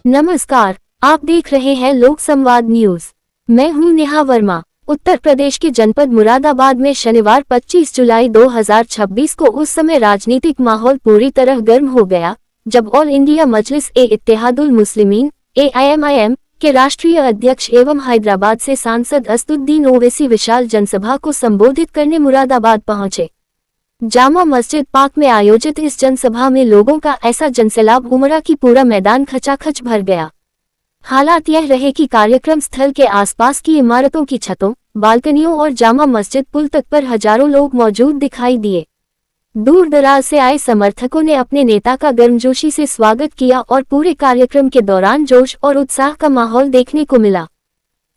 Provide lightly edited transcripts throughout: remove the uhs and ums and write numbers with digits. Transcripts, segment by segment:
नमस्कार, आप देख रहे हैं लोक संवाद न्यूज। मैं हूं नेहा वर्मा। उत्तर प्रदेश के जनपद मुरादाबाद में शनिवार 25 जुलाई 2026 को उस समय राजनीतिक माहौल पूरी तरह गर्म हो गया जब ऑल इंडिया मजलिस ए इत्तेहादुल मुस्लिमीन AIMIM के राष्ट्रीय अध्यक्ष एवं हैदराबाद से सांसद असदुद्दीन ओवैसी विशाल जनसभा को संबोधित करने मुरादाबाद पहुंचे। जामा मस्जिद पाक में आयोजित इस जनसभा में लोगों का ऐसा जनसैलाब उमड़ा कि पूरा मैदान खचाखच भर गया। हालात यह रहे कि कार्यक्रम स्थल के आसपास की इमारतों की छतों, बालकनियों और जामा मस्जिद पुल तक पर हजारों लोग मौजूद दिखाई दिए। दूर दराज से आए समर्थकों ने अपने नेता का गर्मजोशी से स्वागत किया और पूरे कार्यक्रम के दौरान जोश और उत्साह का माहौल देखने को मिला।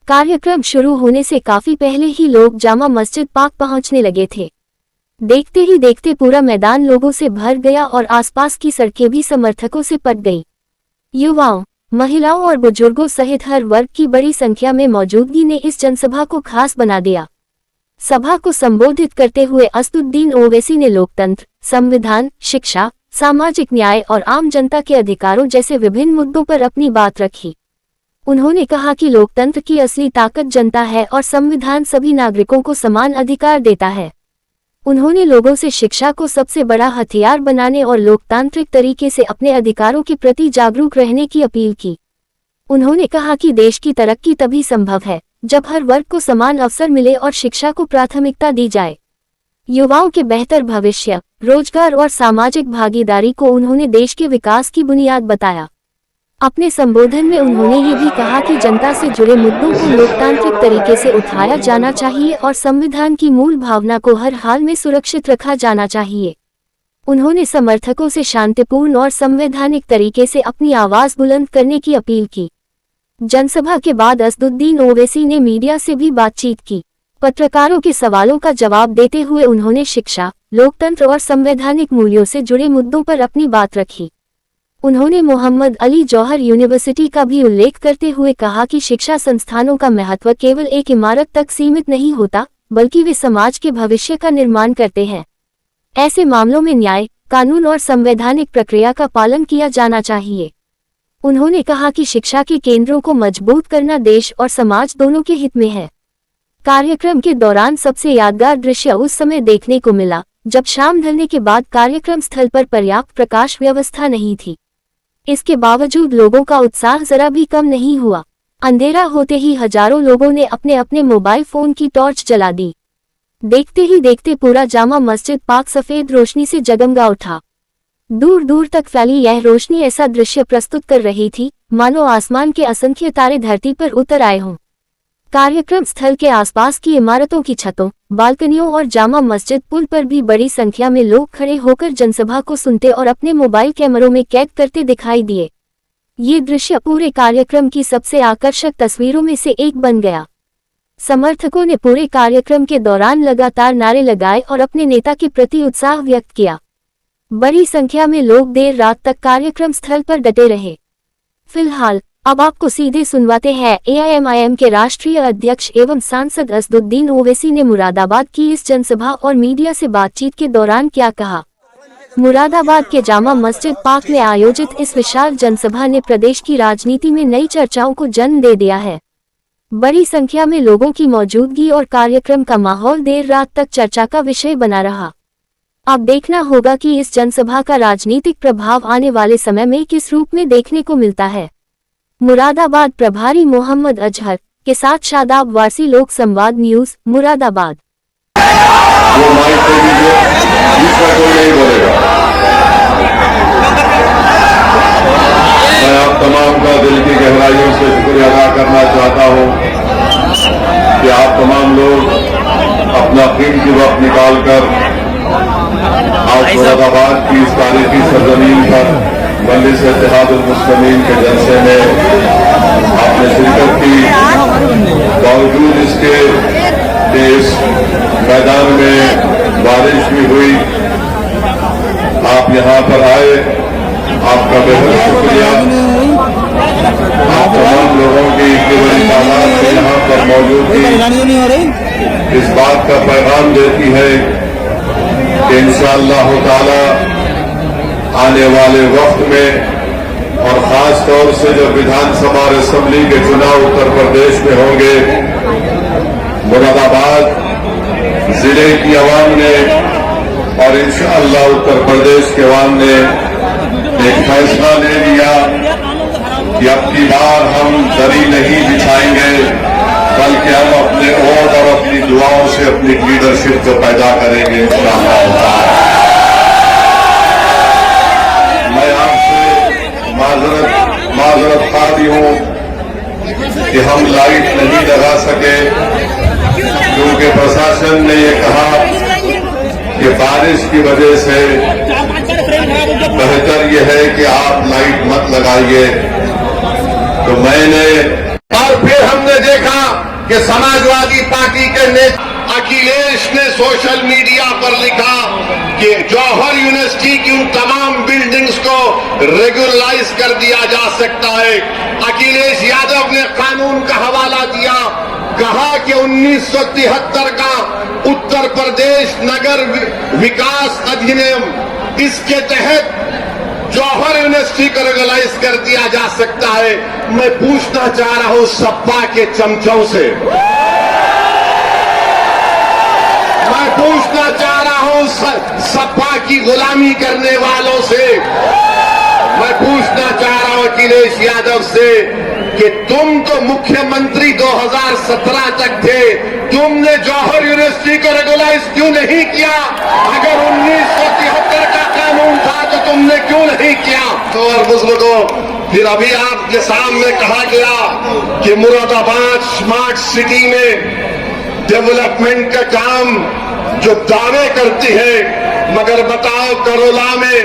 कार्यक्रम शुरू होने से काफी पहले ही लोग जामा मस्जिद पाक पहुंचने लगे थे। देखते ही देखते पूरा मैदान लोगों से भर गया और आसपास की सड़कें भी समर्थकों से पट गई। युवाओं, महिलाओं और बुजुर्गों सहित हर वर्ग की बड़ी संख्या में मौजूदगी ने इस जनसभा को खास बना दिया। सभा को संबोधित करते हुए असदुद्दीन ओवैसी ने लोकतंत्र, संविधान, शिक्षा, सामाजिक न्याय और आम जनता के अधिकारों जैसे विभिन्न मुद्दों पर अपनी बात रखी। उन्होंने कहा कि लोकतंत्र की असली ताकत जनता है और संविधान सभी नागरिकों को समान अधिकार देता है। उन्होंने लोगों से शिक्षा को सबसे बड़ा हथियार बनाने और लोकतांत्रिक तरीके से अपने अधिकारों के प्रति जागरूक रहने की अपील की। उन्होंने कहा कि देश की तरक्की तभी संभव है जब हर वर्ग को समान अवसर मिले और शिक्षा को प्राथमिकता दी जाए। युवाओं के बेहतर भविष्य, रोजगार और सामाजिक भागीदारी को उन्होंने देश के विकास की बुनियाद बताया। अपने संबोधन में उन्होंने ये भी कहा कि जनता से जुड़े मुद्दों को लोकतांत्रिक तरीके से उठाया जाना चाहिए और संविधान की मूल भावना को हर हाल में सुरक्षित रखा जाना चाहिए। उन्होंने समर्थकों से शांतिपूर्ण और संवैधानिक तरीके से अपनी आवाज बुलंद करने की अपील की। जनसभा के बाद असदुद्दीन ओवैसी ने मीडिया से भी बातचीत की। पत्रकारों के सवालों का जवाब देते हुए उन्होंने शिक्षा, लोकतंत्र और संवैधानिक मूल्यों से जुड़े मुद्दों पर अपनी बात रखी। उन्होंने मोहम्मद अली जौहर यूनिवर्सिटी का भी उल्लेख करते हुए कहा कि शिक्षा संस्थानों का महत्व केवल एक इमारत तक सीमित नहीं होता, बल्कि वे समाज के भविष्य का निर्माण करते हैं। ऐसे मामलों में न्याय, कानून और संवैधानिक प्रक्रिया का पालन किया जाना चाहिए। उन्होंने कहा कि शिक्षा के केंद्रों को मजबूत करना देश और समाज दोनों के हित में है। कार्यक्रम के दौरान सबसे यादगार दृश्य उस समय देखने को मिला जब शाम ढलने के बाद कार्यक्रम स्थल पर पर्याप्त प्रकाश व्यवस्था नहीं थी। इसके बावजूद लोगों का उत्साह जरा भी कम नहीं हुआ। अंधेरा होते ही हजारों लोगों ने अपने अपने मोबाइल फोन की टॉर्च जला दी। देखते ही देखते पूरा जामा मस्जिद पाक सफेद रोशनी से जगमगा उठा। दूर दूर तक फैली यह रोशनी ऐसा दृश्य प्रस्तुत कर रही थी मानो आसमान के असंख्य तारे धरती पर उतर आए हों। कार्यक्रम स्थल के आसपास की इमारतों की छतों, बालकनियों और जामा मस्जिद पुल पर भी बड़ी संख्या में लोग खड़े होकर जनसभा को सुनते और अपने मोबाइल कैमरों में कैद करते दिखाई दिए। ये दृश्य पूरे कार्यक्रम की सबसे आकर्षक तस्वीरों में से एक बन गया। समर्थकों ने पूरे कार्यक्रम के दौरान लगातार नारे लगाए और अपने नेता के प्रति उत्साह व्यक्त किया। बड़ी संख्या में लोग देर रात तक कार्यक्रम स्थल पर डटे रहे। फिलहाल अब आपको सीधे सुनवाते हैं AIMIM के राष्ट्रीय अध्यक्ष एवं सांसद असदुद्दीन ओवैसी ने मुरादाबाद की इस जनसभा और मीडिया से बातचीत के दौरान क्या कहा। मुरादाबाद के जामा मस्जिद पाक में आयोजित इस विशाल जनसभा ने प्रदेश की राजनीति में नई चर्चाओं को जन्म दे दिया है। बड़ी संख्या में लोगों की मौजूदगी और कार्यक्रम का माहौल देर रात तक चर्चा का विषय बना रहा। अब देखना होगा कि इस जनसभा का राजनीतिक प्रभाव आने वाले समय में किस रूप में देखने को मिलता है। मुरादाबाद प्रभारी मोहम्मद अजहर के साथ शादाब वारसी, लोक संवाद न्यूज, मुरादाबाद। वो माइक पे दीजिए, दूसरा कोई नहीं बोलेगा। मैं आप तमाम का दिल की गहराइयों से शुक्रिया अदा करना चाहता हूं कि आप तमाम लोग अपना कीमती वक्त निकालकर आज मुरादाबाद की इस तारीखी सरजमीन पर मजलिस इत्तेहादुल मुस्लिमीन के जलसे में आपने शिरकत की। बावजूद इसके कि इस मैदान में बारिश भी हुई, आप यहाँ पर आए, आपका बेहद शुक्रिया। आप तमाम लोगों की इतनी बड़ी तादाद में यहाँ पर मौजूदगी इस बात का पैगाम देती है कि इंशाअल्लाह ताला आने वाले वक्त में और खास तौर से जो विधानसभा और असेंबली के चुनाव उत्तर प्रदेश में होंगे, मुरादाबाद जिले की आवाम ने और इंशाअल्लाह उत्तर प्रदेश के आवाम ने एक फैसला ले लिया कि अब की बार हम दरी नहीं बिछाएंगे, बल्कि हम अपने वोट और अपनी दुआओं से अपनी लीडरशिप को पैदा करेंगे इंशाअल्लाह। मैं आपसे माजरत खा भी हूं कि हम लाइट नहीं लगा सके, क्योंकि प्रशासन ने ये कहा कि बारिश की वजह से बेहतर यह है कि आप लाइट मत लगाइए। तो मैंने और फिर हमने देखा कि समाजवादी पार्टी के नेता अखिलेश ने सोशल मीडिया पर लिखा कि जौहर यूनिवर्सिटी की उन तमाम बिल्डिंग्स को रेगुलराइज कर दिया जा सकता है। अखिलेश यादव ने कानून का हवाला दिया, कहा कि 1973 का उत्तर प्रदेश नगर विकास अधिनियम, इसके तहत जौहर यूनिवर्सिटी को रेगुलराइज कर दिया जा सकता है। मैं पूछना चाह रहा हूं सपा के चमचों से, मैं पूछना चाह रहा हूं सपा की गुलामी करने वालों से, मैं पूछना चाह रहा हूं अखिलेश यादव से कि तुम तो मुख्यमंत्री 2017 तक थे, तुमने जौहर यूनिवर्सिटी को रेगुलराइज क्यों नहीं किया? अगर 1973 का कानून था तो तुमने क्यों नहीं किया? तो और बुजुर्गों, फिर अभी आपके सामने कहा गया कि मुरादाबाद स्मार्ट सिटी में डेवलपमेंट का काम जो दावे करती है, मगर बताओ करोला में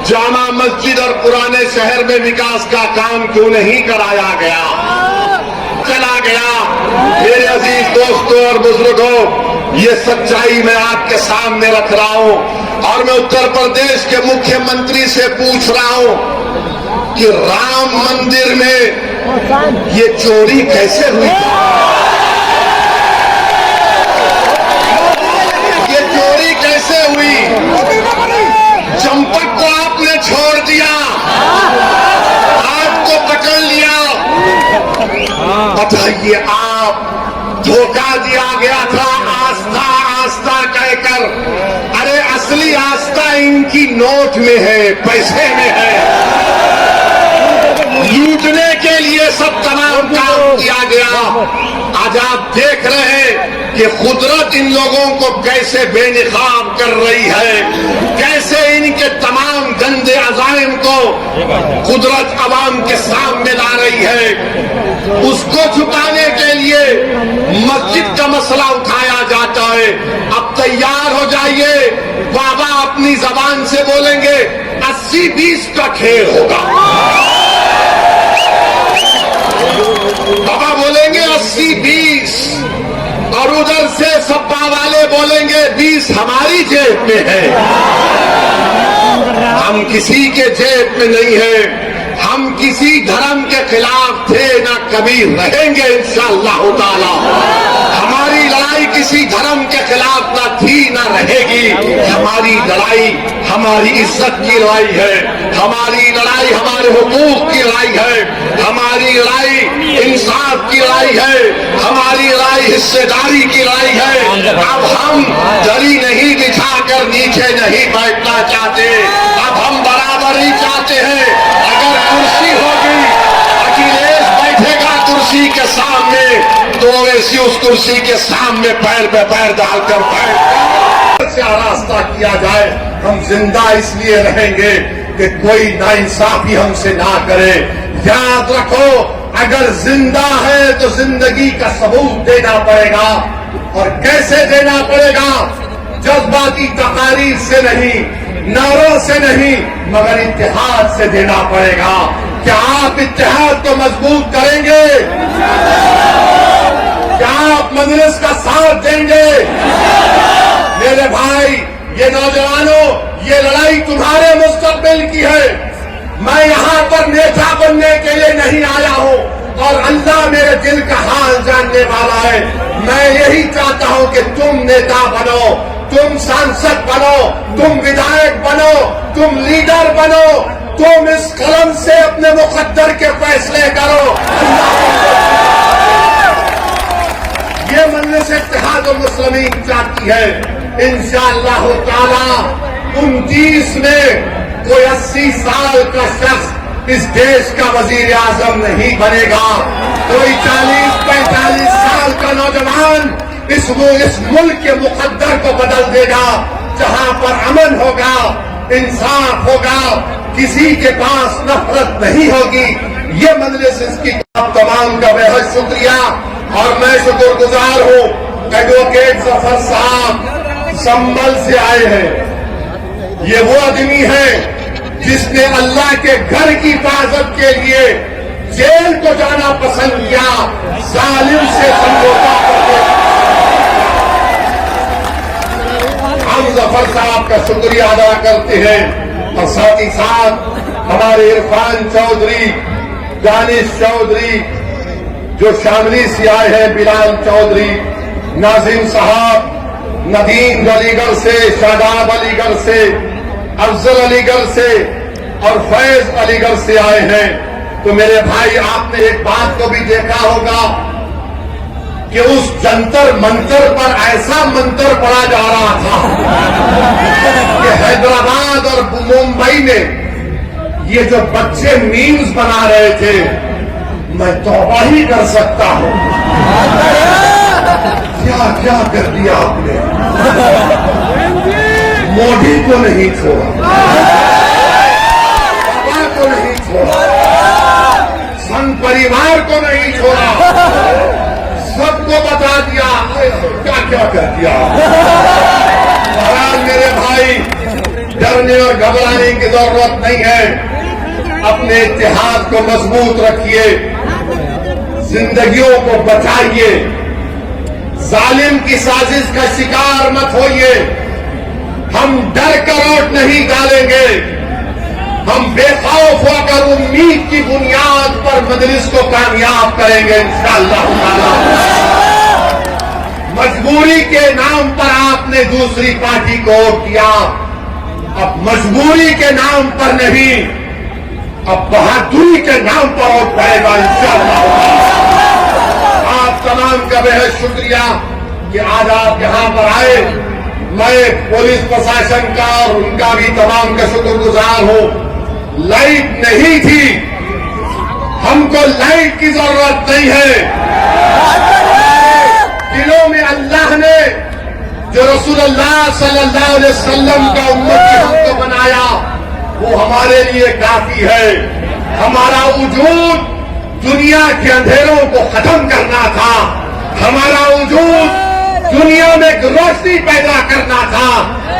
जामा मस्जिद और पुराने शहर में विकास का काम क्यों नहीं कराया गया? चला गया। मेरे अजीज दोस्तों और बुजुर्गों, ये सच्चाई मैं आपके सामने रख रहा हूं और मैं उत्तर प्रदेश के मुख्यमंत्री से पूछ रहा हूं कि राम मंदिर में ये चोरी कैसे हुई? ये चोरी कैसे हुई? चंपक को आपने छोड़ दिया, आपको पकड़ लिया। बताइए, आप धोखा दिया गया था आस्था आस्था कहकर। अरे असली आस्था इनकी नोट में है, पैसे में है। लूटने के लिए सब तमाम काम किया गया। आज आप देख रहे हैं कि कुदरत इन लोगों को कैसे बेनिकाब कर रही है, कैसे इनके तमाम गंदे अज़ाइम को कुदरत अवाम के सामने ला रही है। उसको छुपाने के लिए मस्जिद का मसला उठाया जाता है। अब तैयार हो जाइए, बाबा अपनी जबान से बोलेंगे 80-20 का खेल होगा। बाबा बोलेंगे 80-20 और उधर से सपा वाले बोलेंगे 20 हमारी जेब में है। हम किसी के जेब में नहीं है, हम किसी धर्म के खिलाफ थे ना कभी रहेंगे इंशाअल्लाह ताला। हमारी लड़ाई किसी धर्म के खिलाफ ना थी ना रहेगी। हमारी लड़ाई हमारी इज्जत की लड़ाई है, हमारी लड़ाई हमारे हुकूक की लड़ाई है, हमारी लड़ाई इंसाफ की लड़ाई है, हमारी लड़ाई हिस्सेदारी की लड़ाई है। अब हम दरी नहीं बिछाकर नीचे नहीं बैठना चाहते, अब हम बराबरी चाहते हैं। अगर कुर्सी होगी, अखिलेश बैठेगा कुर्सी के सामने, तो वैसी उस कुर्सी के सामने पैर पे पैर डालकर बैठ से रास्ता किया जाए। हम जिंदा इसलिए रहेंगे कि कोई नाइंसाफी हमसे ना करे। याद रखो, अगर जिंदा है तो जिंदगी का सबूत देना पड़ेगा। और कैसे देना पड़ेगा? जज्बाती तकारीर से नहीं, नारों से नहीं, मगर इत्तेहाद से देना पड़ेगा। क्या आप इत्तेहाद को मजबूत करेंगे? क्या आप मजलिस का साथ देंगे? मेरे भाई, ये नौजवानों, ये लड़ाई तुम्हारे मुस्तकबिल की है। मैं यहाँ पर नेता बनने के लिए नहीं आया हूँ और अल्लाह मेरे दिल का हाल जानने वाला है। मैं यही चाहता हूँ कि तुम नेता बनो, तुम सांसद बनो, तुम विधायक बनो, तुम लीडर बनो, तुम इस कलम से अपने मुकद्दर के फैसले करो। ये मजलिस इत्तेहाद मुस्लिमीन चाहती है इंशाअल्लाह ताला 29 में कोई 80 साल का शख्स इस देश का वजीर आजम नहीं बनेगा। कोई 40-45 साल का नौजवान इस मुल्क के मुकद्दर को बदल देगा, जहां पर अमन होगा, इंसाफ होगा, किसी के पास नफरत नहीं होगी। ये मजलिस इसकी आप तमाम का बेहद शुक्रिया और मैं शुक्रगुजार हूं। एडवोकेट जफर साहब संभल से आए हैं। ये वो आदमी है जिसने अल्लाह के घर की हिफाजत के लिए जेल को जाना पसंद किया, जालिम से समझौता करके। हम जफर साहब का शुक्रिया अदा करते हैं और साथ ही साथ हमारे इरफान चौधरी, दानिश चौधरी जो शामली से आए हैं, बिलाल चौधरी, नाजिम साहब, नदीम अलीगढ़ से, शादाब अलीगढ़ से, अफजल अलीगढ़ से और फैज अलीगढ़ से आए हैं। तो मेरे भाई, आपने एक बात को भी देखा होगा कि उस जंतर मंतर पर ऐसा मंतर पड़ा जा रहा था कि हैदराबाद और मुंबई में ये जो बच्चे मीम्स बना रहे थे, मैं तौबा ही कर सकता हूं। क्या क्या कर दिया आपने। मोदी को नहीं छोड़ा, बाबा को नहीं छोड़ा, संघ परिवार को नहीं छोड़ा, सबको बता दिया क्या क्या कर दिया। बहरहाल मेरे भाई, डरने और घबराने की जरूरत नहीं है। अपने इत्तेहाद को मजबूत रखिए, जिंदगियों को बचाइए, जालिम की साजिश का शिकार मत होइए। हम डर कर वोट नहीं डालेंगे, हम बेखौफ होकर उम्मीद की बुनियाद पर मजलिस को कामयाब करेंगे इंशाअल्लाह ताला। मजबूरी के नाम पर आपने दूसरी पार्टी को वोट दिया, अब मजबूरी के नाम पर नहीं, अब बहादुरी के नाम पर वोट पड़ेगा इंशाअल्लाह। आप तमाम का बेहद शुक्रिया कि आज आप यहां पर आए। मैं पुलिस प्रशासन का और उनका भी तमाम का शुक्रगुजार हूं। लाइट नहीं थी, हमको लाइट की जरूरत नहीं है। दिलों में अल्लाह ने जो रसूलुल्लाह सल्लल्लाहु अलैहि वसल्लम का उम्मती हमको बनाया, वो हमारे लिए काफी है। हमारा वजूद दुनिया के अंधेरों को खत्म करना था, हमारा वजूद दुनिया में एक रोशनी पैदा करना था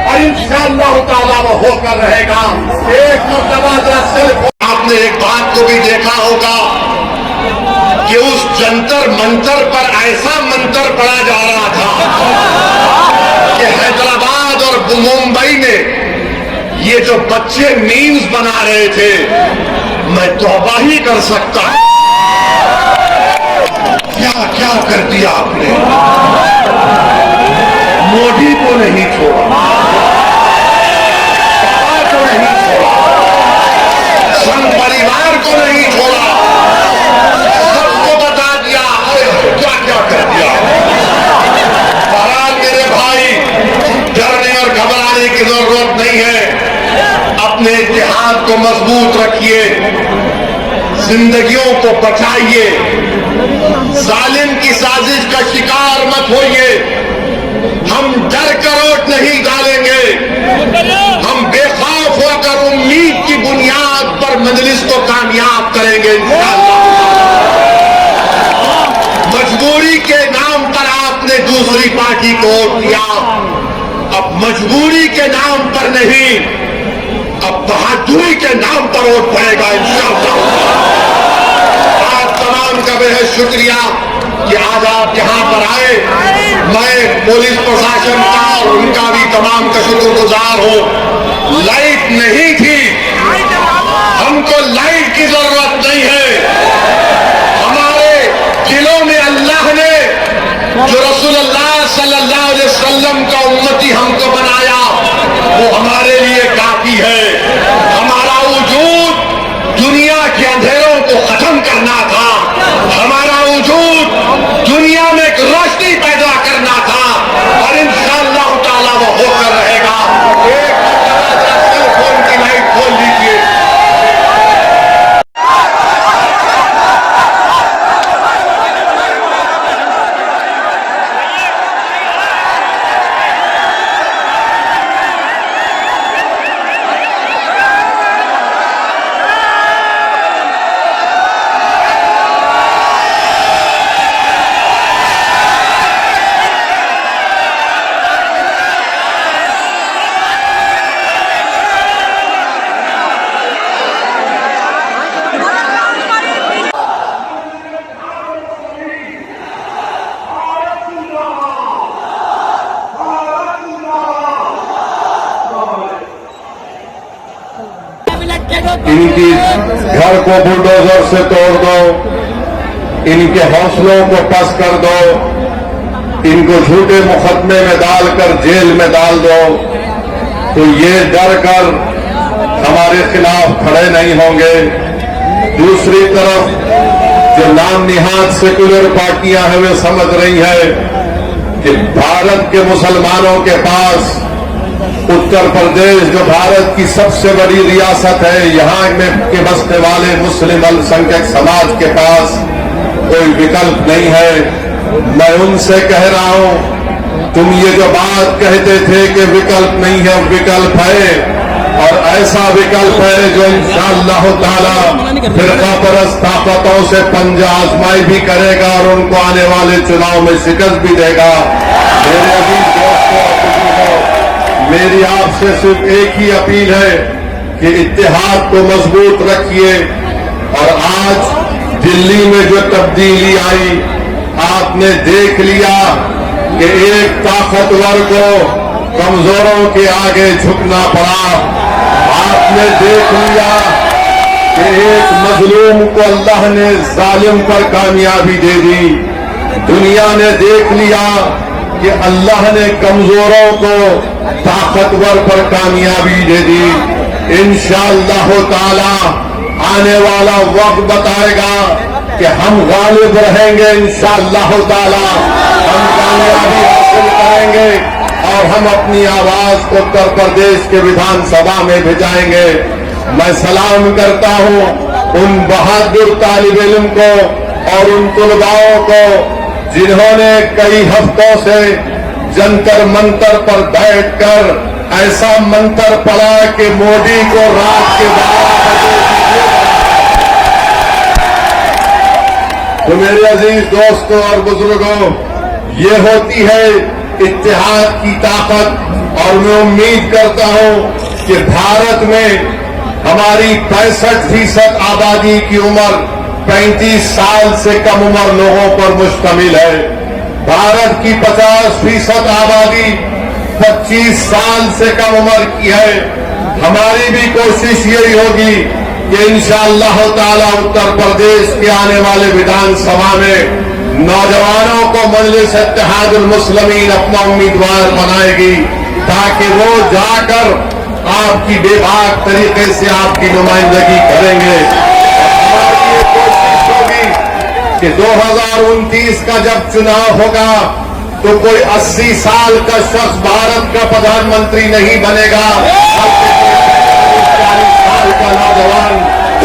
और इंशाअल्लाह ताला वो होकर रहेगा। एक मर्तबा जरा सिर्फ आपने एक बात को भी देखा होगा कि उस जंतर मंतर पर ऐसा मंतर पड़ा जा रहा था कि हैदराबाद और मुंबई में ये जो बच्चे मीम्स बना रहे थे, मैं तौबा ही कर सकता हूं। क्या क्या कर दिया आपने। मोदी को नहीं छोड़ा, बाबा को नहीं छोड़ा, संघ परिवार को नहीं छोड़ा, सबको बता दिया क्या क्या कर दिया। बहरहाल मेरे भाई, डरने और घबराने की जरूरत नहीं है। अपने इत्तेहाद को मजबूत रखिए, जिंदगियों को बचाइए, जालिम की साजिश का शिकार मत होइए। हम डर कर वोट नहीं डालेंगे, हम बेखौफ होकर उम्मीद की बुनियाद पर मजलिस को कामयाब करेंगे इंशाअल्लाह। मजबूरी के नाम पर आपने दूसरी पार्टी को वोट दिया, अब मजबूरी के नाम पर नहीं, अब बहादुरी के नाम पर वोट पड़ेगा इंशाअल्लाह। आप तमाम का बेहद शुक्रिया कि आज आप यहां पर आए। मैं पुलिस प्रशासन का और उनका भी तमाम का शुक्रगुजार हूं। लाइट नहीं थी, हमको लाइट की जरूरत नहीं है। हमारे दिलों में अल्लाह ने जो रसूलुल्लाह सल्लल्लाहु अलैहि वसल्लम का उम्मती हमको बनाया, वो हमारे लिए काफी है। हमारा वजूद खत्म करना था, हमारा वजूद दुनिया में एक रोशनी पैदा करना था और इंशाअल्लाह ताला वो होकर रहेगा। एक सेल फोन की लाइट खोल लीजिए। इनकी घर को बुलडोजर से तोड़ दो, इनके हौसलों को पस कर दो, इनको झूठे मुकदमे में डालकर जेल में डाल दो, तो ये डर कर हमारे खिलाफ खड़े नहीं होंगे। दूसरी तरफ जो नाम निहाद सेकुलर पार्टियां हैं वे समझ रही है कि भारत के मुसलमानों के पास उत्तर प्रदेश जो भारत की सबसे बड़ी रियासत है, यहाँ में के बसने वाले मुस्लिम अल्पसंख्यक समाज के पास कोई विकल्प नहीं है। मैं उनसे कह रहा हूं, तुम ये जो बात कहते थे कि विकल्प नहीं है, विकल्प है और ऐसा विकल्प है जो इंशाअल्लाह ताला फिरका परस्त ताकतों से पंजा आजमाई भी करेगा और उनको आने वाले चुनाव में शिकस्त भी देगा। मेरे अजीज दोस्तों, मेरी आपसे सिर्फ एक ही अपील है कि इत्तेहाद को मजबूत रखिए और आज दिल्ली में जो तब्दीली आई, आपने देख लिया कि एक ताकतवर को कमजोरों के आगे झुकना पड़ा। आपने देख लिया कि एक मजलूम को अल्लाह ने जालिम पर कामयाबी दे दी। दुनिया ने देख लिया कि अल्लाह ने कमजोरों को ताकतवर पर कामयाबी दे दी। इंशाअल्लाह ताला आने वाला वक्त बताएगा कि हम गालिब रहेंगे। इंशाअल्लाह ताला हम कामयाबी हासिल करेंगे और हम अपनी आवाज उत्तर प्रदेश के विधानसभा में भिजाएंगे। मैं सलाम करता हूं उन बहादुर तालिब इल्म को और उन तुलबाओं को जिन्होंने कई हफ्तों से जंतर मंतर पर बैठकर ऐसा मंत्र पड़ा कि मोदी को रात के 12 बजे। तो मेरे अजीज दोस्तों और बुजुर्गों, ये होती है इत्तेहाद की ताकत और मैं उम्मीद करता हूं कि भारत में हमारी 65% आबादी की उम्र 35 साल से कम उम्र लोगों पर मुश्तमिल है। भारत की 50% आबादी 25 साल से कम उम्र की है। हमारी भी कोशिश यही होगी कि इंशाअल्लाह ताला उत्तर प्रदेश के आने वाले विधानसभा में नौजवानों को मजलिस इत्तेहादुल मुस्लिमीन अपना उम्मीदवार बनाएगी ताकि वो जाकर आपकी बेबाक तरीके से आपकी नुमाइंदगी करेंगे। हमारी ये कोशिश होगी कि 2029 का जब चुनाव होगा तो कोई 80 साल का शख्स भारत का प्रधानमंत्री नहीं बनेगा, 40 साल का नौजवान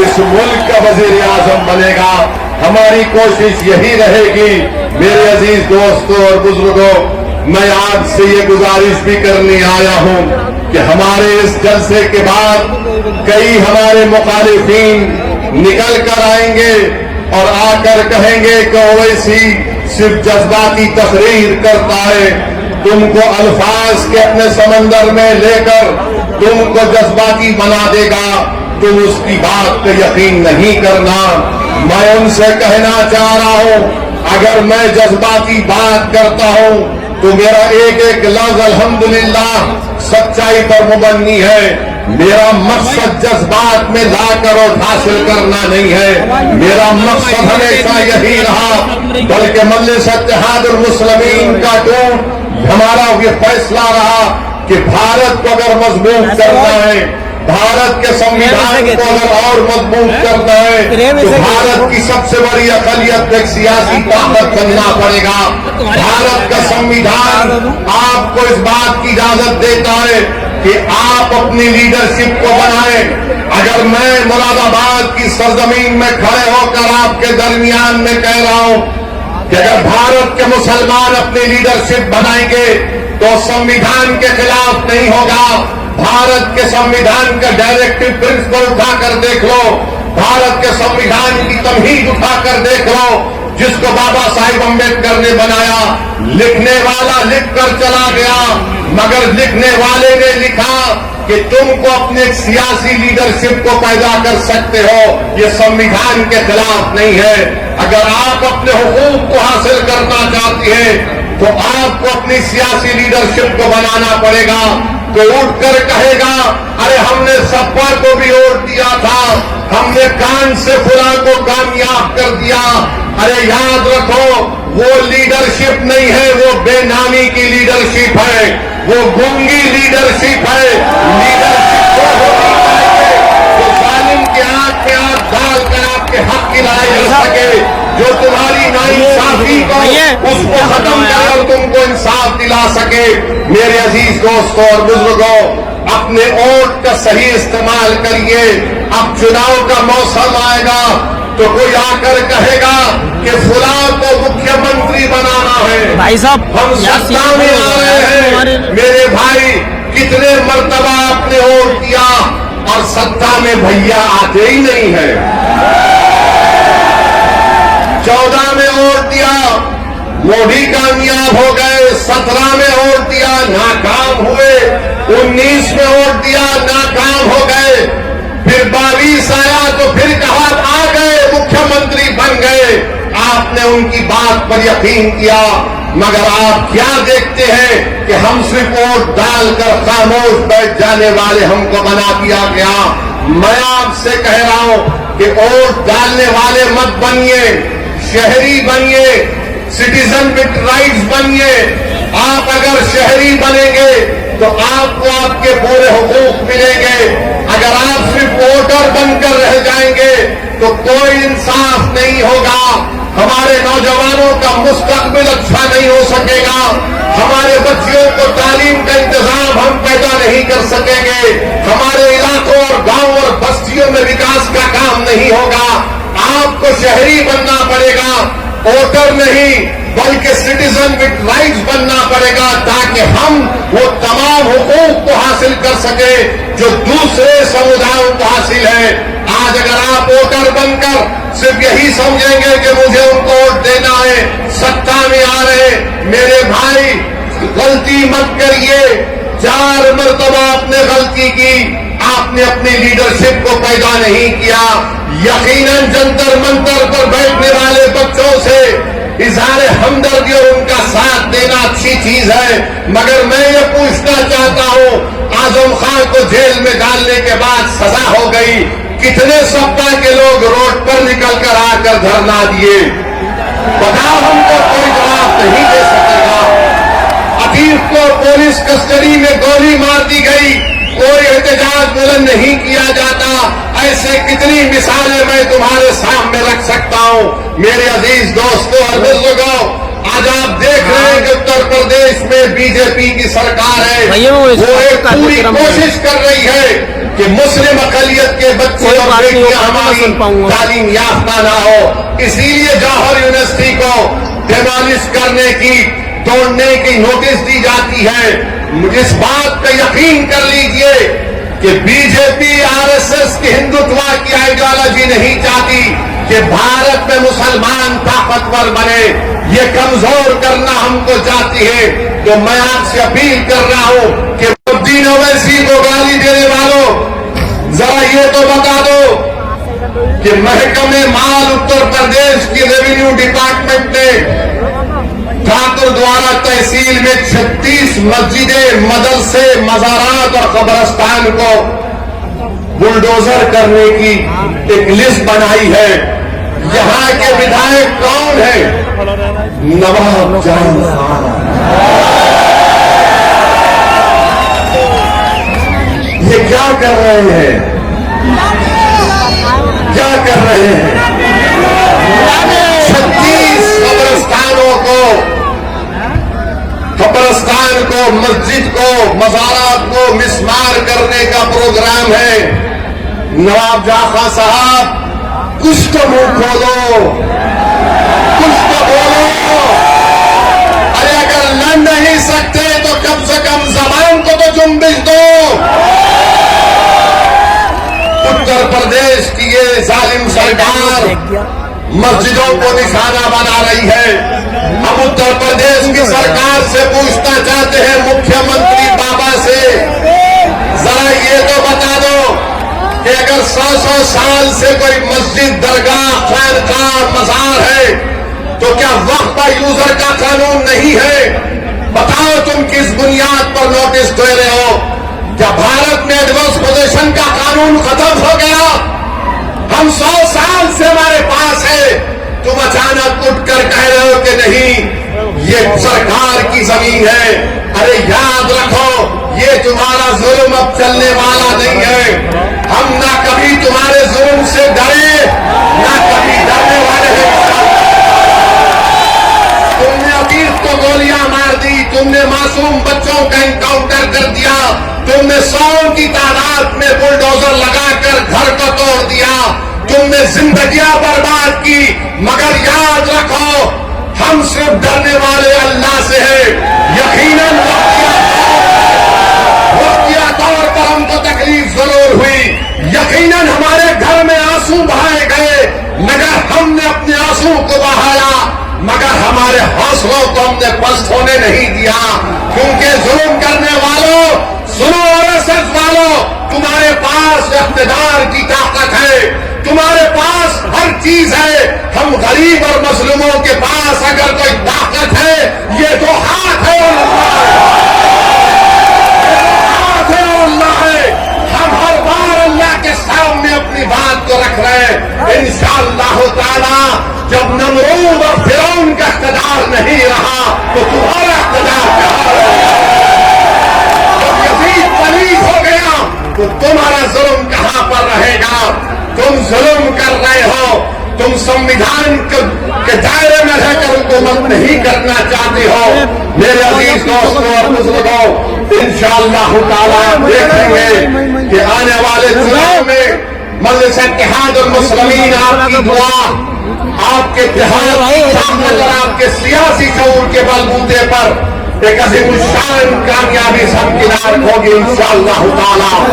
इस मुल्क का वजीर आजम बनेगा। हमारी कोशिश यही रहेगी। मेरे अजीज दोस्तों और बुजुर्गों, मैं आज से ये गुजारिश भी करने आया हूं कि हमारे इस जलसे के बाद कई हमारे मुखालिफिन निकल कर आएंगे और आकर कहेंगे कि ओवैसी सिर्फ जज्बाती तकरीर करता है, तुमको अल्फाज के अपने समंदर में लेकर तुमको जज्बाती बना देगा, तुम उसकी बात पे यकीन नहीं करना। मैं उनसे कहना चाह रहा हूं, अगर मैं जज्बाती बात करता हूं तो मेरा एक एक लफ्ज अल्हम्दुलिल्लाह सच्चाई पर मुबन्नी है। मेरा मकसद जज्बात में लाकर और हासिल करना नहीं है। मेरा मकसद हमेशा यही रहा, बल्कि मजलिस इत्तेहादुल मुस्लिमीन का जो हमारा ये फैसला रहा कि भारत को अगर मजबूत करना है, भारत के संविधान को अगर और मजबूत करना है तो भारत की सबसे बड़ी अकलियत एक सियासी ताकत बनना पड़ेगा। भारत का संविधान आपको इस बात की इजाजत देता है कि आप अपनी लीडरशिप को बनाएं। अगर मैं मुरादाबाद की सरजमीन में खड़े होकर आपके दरमियान में कह रहा हूं कि अगर भारत के मुसलमान अपनी लीडरशिप बनाएंगे तो संविधान के खिलाफ नहीं होगा। भारत के संविधान का डायरेक्टिव प्रिंसिपल उठाकर देख लो, भारत के संविधान की तमहीद उठाकर देख लो, जिसको बाबा साहिब अम्बेडकर ने बनाया। लिखने वाला लिखकर चला गया, मगर लिखने वाले ने लिखा कि तुमको अपने सियासी लीडरशिप को पैदा कर सकते हो, ये संविधान के खिलाफ नहीं है। अगर आप अपने हुकूक को हासिल करना चाहते हैं तो आपको अपनी सियासी लीडरशिप को बनाना पड़ेगा। तो उठकर कहेगा अरे हमने सपा को भी वोट दिया था, हमने कान से फुला को कामयाब कर दिया। अरे याद रखो, वो लीडरशिप नहीं है, वो बेनामी की लीडरशिप है, वो गूंगी लीडरशिप है। लीडरशिप वो होनी चाहिए जो जालिम के आंख में आंख डालकर आपके हक की लड़ाई लड़ सके, जो तुम्हारी नाइंसाफी को उसको खत्म कर और तुमको इंसाफ दिला सके। मेरे अजीज दोस्तों और बुजुर्गों, अपने वोट का सही इस्तेमाल करिए। अब चुनाव का मौसम आएगा तो कोई आकर कहेगा कि फुला को मुख्यमंत्री बनाना है, भाई साहब हम सत्ता में आ रहे हैं। मेरे भाई, कितने मर्तबा आपने वोट दिया और सत्ता में भैया आते ही नहीं है। 14 में वोट दिया, मोदी कामयाब हो गए। 17 में वोट दिया, नाकाम हुए। 19 में वोट दिया, नाकाम हो गए। फिर 22 आया तो फिर कहा आ गए, मुख्यमंत्री बन गए। आपने उनकी बात पर यकीन किया, मगर आप क्या देखते हैं कि हम सिर्फ वोट डालकर खामोश बैठ जाने वाले हमको बना दिया गया। मैं आपसे कह रहा हूं कि वोट डालने वाले मत बनिए, शहरी बनिए, सिटीजन विद राइट्स बनिए। आप अगर शहरी बनेंगे तो आपको आपके पूरे हुकूक मिलेंगे। अगर आप सिर्फ वोटर बनकर रह जाएंगे तो कोई इंसाफ नहीं होगा। हमारे नौजवानों का मुस्तकबिल अच्छा नहीं हो सकेगा। हमारे बच्चियों को तालीम का इंतजाम हम पैदा नहीं कर सकेंगे। हमारे इलाकों और गांव और बस्तियों में विकास का काम नहीं होगा। आपको शहरी बनना पड़ेगा, वोटर नहीं बल्कि सिटीजन विद राइट्स बनना पड़ेगा, ताकि हम वो तमाम हुकूक को हासिल कर सके जो दूसरे समुदायों को हासिल है। आज अगर आप वोटर बनकर सिर्फ यही समझेंगे कि मुझे उनको वोट देना है, सत्ता में आ रहे, मेरे भाई गलती मत करिए। 4 मरतबा आपने गलती की, आपने अपनी लीडरशिप को पैदा नहीं किया। यकीनन जंतर मंतर पर बैठने वाले बच्चों से इज़हार हमदर्दी और उनका साथ देना अच्छी चीज है, मगर मैं ये पूछना चाहता हूं, आजम खान को जेल में डालने के बाद सजा हो गई, कितने सपा के लोग रोड पर निकलकर आकर धरना दिए? बताओ, हमको कोई जवाब नहीं दे सकेगा। अतीक को पुलिस कस्टडी में गोली मार दी गई, कोई एहतजाज बुलंद नहीं किया जाता। ऐसे कितनी मिसालें मैं तुम्हारे सामने रख सकता हूं। मेरे अजीज दोस्तों और बुजुर्गों, आज आप देख रहे हैं कि उत्तर प्रदेश में बीजेपी की सरकार है, वो एक पूरी कोशिश कर रही है कि मुस्लिम अकलियत के बच्चे और बेटियां हमारी तालीम याफ्ता ना हो। इसीलिए जौहर यूनिवर्सिटी को डिमोलिश करने की, तोड़ने की नोटिस दी जाती है। मुझे इस बात का यकीन कर लीजिए कि बीजेपी आरएसएस की हिंदुत्व की आइडियोलॉजी नहीं चाहती कि भारत में मुसलमान ताकतवर बने, ये कमजोर करना हमको चाहती है। तो मैं आपसे अपील कर रहा हूं कि उद्दीन ओवैसी को गाली देने वालों, जरा ये तो बता दो कि महकमे माल उत्तर प्रदेश की रेवेन्यू डिपार्टमेंट ने ठाकुर द्वारा तहसील में 36 मस्जिदें, मदरसे, मज़ारात और कब्रस्तान को बुलडोजर करने की एक लिस्ट बनाई है। यहाँ के विधायक कौन है? नवाब जान खान। ये क्या कर रहे हैं? क्या कर रहे हैं? 36 कब्रस्तान को, मस्जिद को, मज़ारात को मिसमार करने का प्रोग्राम है। नवाब जाफर साहब, कुछ तो मुंह खोलो, कुछ तो बोलो। अरे अगर लड़ नहीं सकते तो कम से कम जबान को तो जुम्बिश दो। उत्तर प्रदेश की ये जालिम सरकार मस्जिदों को निशाना बना रही है। हम उत्तर प्रदेश की सरकार से पूछना चाहते हैं, मुख्यमंत्री बाबा से, जरा ये तो बता दो कि अगर 100 साल से कोई मस्जिद, दरगाह, खानकाह, मज़ार है तो क्या वक्फ यूजर का कानून नहीं है? बताओ तुम किस बुनियाद पर नोटिस दे रहे हो? क्या भारत में एडवर्स पोजीशन का कानून खत्म हो गया? हम 100 साल से हमारे पास है, तुम अचानक उठकर कह रहे हो कि नहीं ये सरकार की जमीन है। अरे याद रखो, ये तुम्हारा जुल्म अब चलने वाला नहीं है। हम ना कभी तुम्हारे जुल्म से डरे, ना कभी डरने वाले हैं। तुमने अबीर को गोलियां मार दी, तुमने मासूम बच्चों का एनकाउंटर कर दिया, तुमने 100 की तादाद में बुलडोजर लगाकर घर को तोड़ दिया, तुमने जिंदगियां बर्बाद की। मगर याद रखो, हम सिर्फ डरने वाले अल्लाह से है। यकीनन वक्तिया तौर पर हमको तकलीफ जरूर हुई, यकीनन हमारे घर में आंसू बहाए गए, मगर हमने अपने आंसू को बहाया, मगर हमारे हौसलों को हमने पस्त होने नहीं दिया। क्योंकि जुल्म करने वालों, सुनो आरएसएस वालों, तुम्हारे पास इख्तिदार की ताकत है, तुम्हारे पास हर चीज है। हम गरीब और मजलूमों के पास अगर कोई ताकत है, ये तो हाथ है और अल्लाह है। हाथ है और अल्लाह है। हम हर बार अल्लाह के सामने अपनी बात को रख रहे हैं। इंशाअल्लाह ताला जब नमरूद और फिरौन का इख्तिदार नहीं रहा तो तुम्हारा इख्तिदार कहां रहेगा? जब यजीद पलीद हो गया तो तुम्हारा जुल्म कहां पर रहेगा? तुम जुल्म कर रहे हो, तुम संविधान के दायरे में रहकर हुकूमत नहीं करना चाहते हो। मेरे अजीज दोस्तों और बुजुर्गों, इंशाअल्लाह ताला देखेंगे कि आने वाले चुनाव में मजलिस इत्तेहाद और मुस्लिमीन आपकी दुआ, आपके इत्तेहाद की ताकत और आपके सियासी शऊर के बलबूते पर एक अज़ीमुश्शान कामयाबी हमकिनार होगी इंशाअल्लाह ताला। और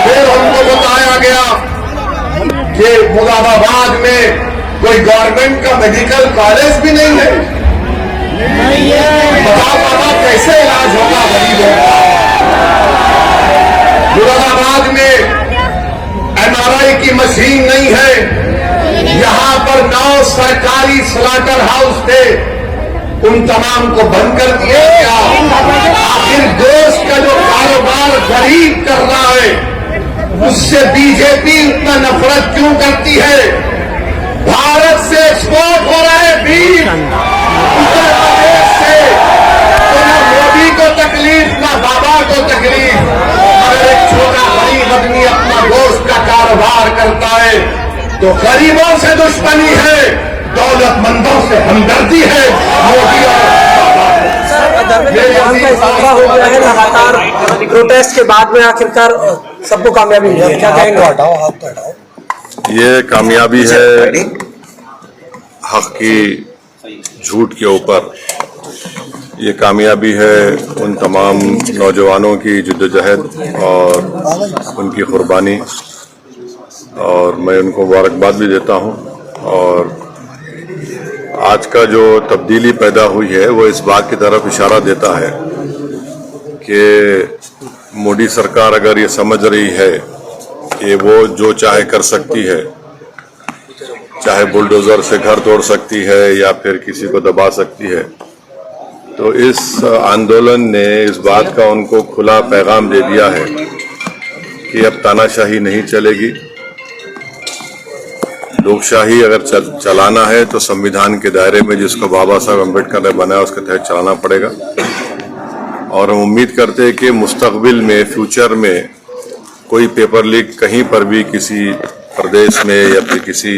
फिर हमको बताया गया कि मुरादाबाद में कोई गवर्नमेंट का मेडिकल कॉलेज भी नहीं है। बताओ बाबा, कैसे इलाज होगा गरीबों का? मुरादाबाद में MRI की मशीन नहीं है। यहां पर 9 सरकारी स्लॉटर हाउस थे, उन तमाम को बंद कर दिया गया। आखिर देश का जो कारोबार गरीब कर रहा है, उससे बीजेपी उतना नफरत क्यों करती है? भारत से एक्सपोर्ट हो रहा है बीफ उत्तर प्रदेश से, तो न मोदी को तकलीफ न बाबा को तकलीफ। अगर एक छोटा गरीब आदमी अपना गोश्त का कारोबार करता है तो गरीबों से दुश्मनी है, दौलतमंदों से हमदर्दी है। मोदी और लगातार प्रोटेस्ट के बाद में आखिरकार सबको कामयाबी मिली है, क्या कहेंगे? ये कामयाबी है हक की झूठ के ऊपर। ये कामयाबी है उन तमाम नौजवानों की जिद्दोजहद और उनकी कुर्बानी, और मैं उनको मुबारकबाद भी देता हूँ। और आज का जो तब्दीली पैदा हुई है वो इस बात की तरफ इशारा देता है कि मोदी सरकार अगर ये समझ रही है कि वो जो चाहे कर सकती है, चाहे बुलडोजर से घर तोड़ सकती है या फिर किसी को दबा सकती है, तो इस आंदोलन ने इस बात का उनको खुला पैगाम दे दिया है कि अब तानाशाही नहीं चलेगी। लोकशाही अगर चलाना है तो संविधान के दायरे में जिसको बाबा साहब अम्बेडकर ने बनाया उसके तहत चलाना पड़ेगा। और हम उम्मीद करते हैं कि मुस्तकबिल में, फ्यूचर में कोई पेपर लीक कहीं पर भी किसी प्रदेश में या फिर किसी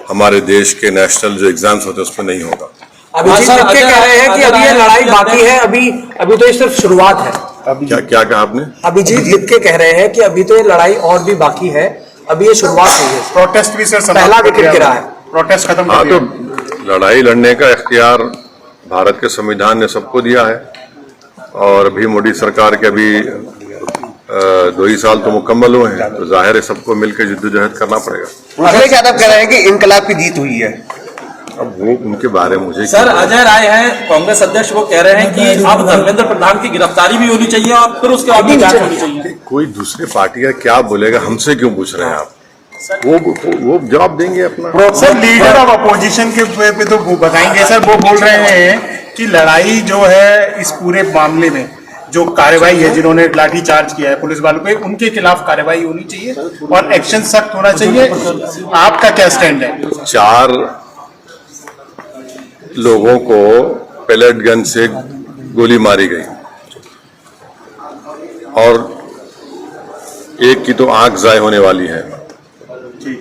हमारे देश के नेशनल जो एग्जाम्स होते हैं उस पर नहीं होगा। अभिजीत लिपके कह रहे हैं कि अभी ये लड़ाई बाकी है, अभी तो ये सिर्फ शुरुआत है। क्या कहा आपने? अभिजीत लिपके कह रहे हैं कि अभी तो ये लड़ाई और भी बाकी है, अभी ये शुरुआत हुई है। प्रोटेस्ट भी सर पहला विकेट गिरा है, प्रोटेस्ट खत्म हाँ, कर तो दिया। लड़ाई लड़ने का इख्तियार भारत के संविधान ने सबको दिया है और अभी मोदी सरकार के अभी 2 ही साल तो मुकम्मल हुए हैं, तो जाहिर है सबको मिलकर जद्दोजहद करना पड़ेगा। अखिलेश यादव कह रहे हैं कि इनकलाब की जीत हुई है। अब वो उनके बारे में मुझे सर, अजय राय हैं कांग्रेस अध्यक्ष, वो कह रहे हैं कि अब धर्मेंद्र प्रधान की गिरफ्तारी भी होनी चाहिए और फिर उसके बाद भी जांच होनी चाहिए। कोई दूसरी पार्टी का क्या बोलेगा, हमसे क्यों पूछ रहे हैं आप? वो जवाब देंगे अपना। सर लीडर ऑफ अपोजिशन के पे तो वो बताएंगे सर। वो बोल रहे हैं कि लड़ाई जो है इस पूरे मामले में जो कार्रवाई है, जिन्होंने लाठी चार्ज किया है पुलिस वालों पे, उनके खिलाफ कार्रवाई होनी चाहिए और एक्शन सख्त होना चाहिए। आपका क्या स्टैंड है? 4 लोगों को पेलेट गन से गोली मारी गई और एक की तो आंख जाय होने वाली है।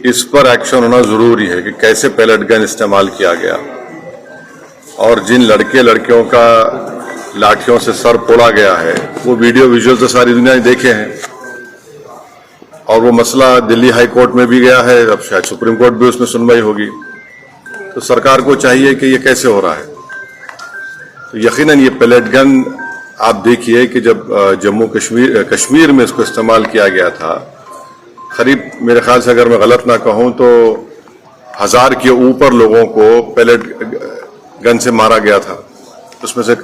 इस पर एक्शन होना जरूरी है कि कैसे पेलेट गन इस्तेमाल किया गया और जिन लड़के लड़कियों का लाठियों से सर फोड़ा गया है वो वीडियो विजुअल तो सारी दुनिया ने देखे हैं और वो मसला दिल्ली हाई कोर्ट में भी गया है, अब शायद सुप्रीम कोर्ट भी उसमें सुनवाई होगी। तो सरकार को चाहिए कि ये कैसे हो रहा है। तो यकीनन ये पेलेट गन आप देखिए कि जब जम्मू कश्मीर में इसको इस्तेमाल किया गया था, करीब मेरे ख्याल से अगर मैं गलत ना कहूं तो 1000 के ऊपर लोगों को पेलेट गन से मारा गया था। उसमें से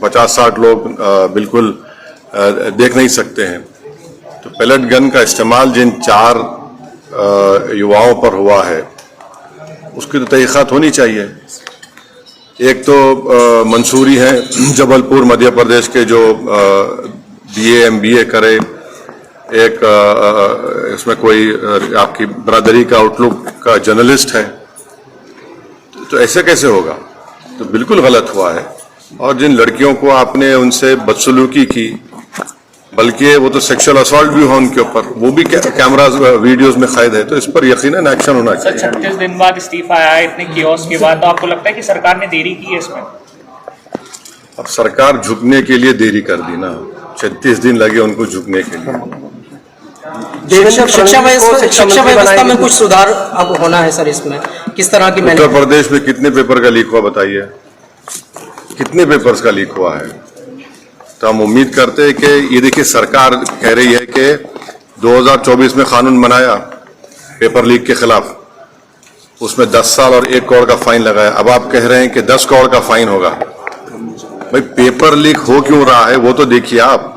50-60 लोग बिल्कुल देख नहीं सकते हैं। तो पेलेट गन का इस्तेमाल जिन 4 युवाओं पर हुआ है उसकी तो तहकीकात होनी चाहिए। एक तो मंसूरी है जबलपुर मध्य प्रदेश के जो BA MBA करे, एक इसमें कोई आपकी बरादरी का आउटलुक का जर्नलिस्ट है। तो ऐसे कैसे होगा? तो बिल्कुल गलत हुआ है। और जिन लड़कियों को आपने उनसे बदसलूकी की, बल्कि वो तो सेक्सुअल असॉल्ट भी हो उनके ऊपर, वो भी कैमरास वीडियोस में कैद है। तो इस पर यकीनन एक्शन होना चाहिए। 36 दिन बाद इस्तीफा आया, इतने कियोस के बाद, तो आपको लगता है कि सरकार ने देरी की है इसमें? अब सरकार झुकने के लिए देरी कर दी ना, 36 दिन लगे उनको झुकने के लिए। शिक्षा व्यवस्था में कुछ सुधार अब होना है सर। इसमें किस तरह की उत्तर प्रदेश में कितने पेपर का लीक हुआ बताइए? कितने पेपर्स का लीक हुआ है? तो हम उम्मीद करते हैं कि ये देखिए, सरकार कह रही है कि 2024 में कानून बनाया पेपर लीक के खिलाफ, उसमें 10 साल और 1 करोड़ का फाइन लगाया। अब आप कह रहे हैं कि 10 करोड़ का फाइन होगा। भाई पेपर लीक हो क्यों रहा है वो तो देखिए। आप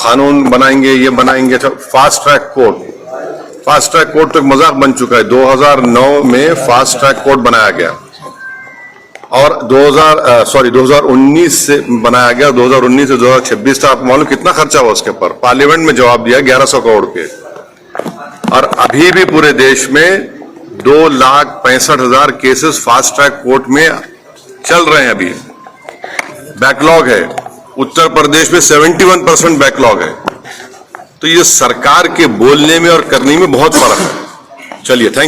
कानून बनाएंगे, ये बनाएंगे। अच्छा, फास्ट ट्रैक कोर्ट तो एक मजाक बन चुका है। 2009 में फास्ट ट्रैक कोर्ट बनाया गया और 2019 से बनाया गया। 2019 से 2026 तक आपको मालूम कितना खर्चा हुआ उसके पर? पार्लियामेंट में जवाब दिया 1100 करोड़ के। और अभी भी पूरे देश में 2,65,000 केसेस फास्ट ट्रैक कोर्ट में चल रहे हैं। अभी बैकलॉग है। उत्तर प्रदेश में 71% बैकलॉग है। तो ये सरकार के बोलने में और करने में बहुत फर्क है। चलिए, थैंक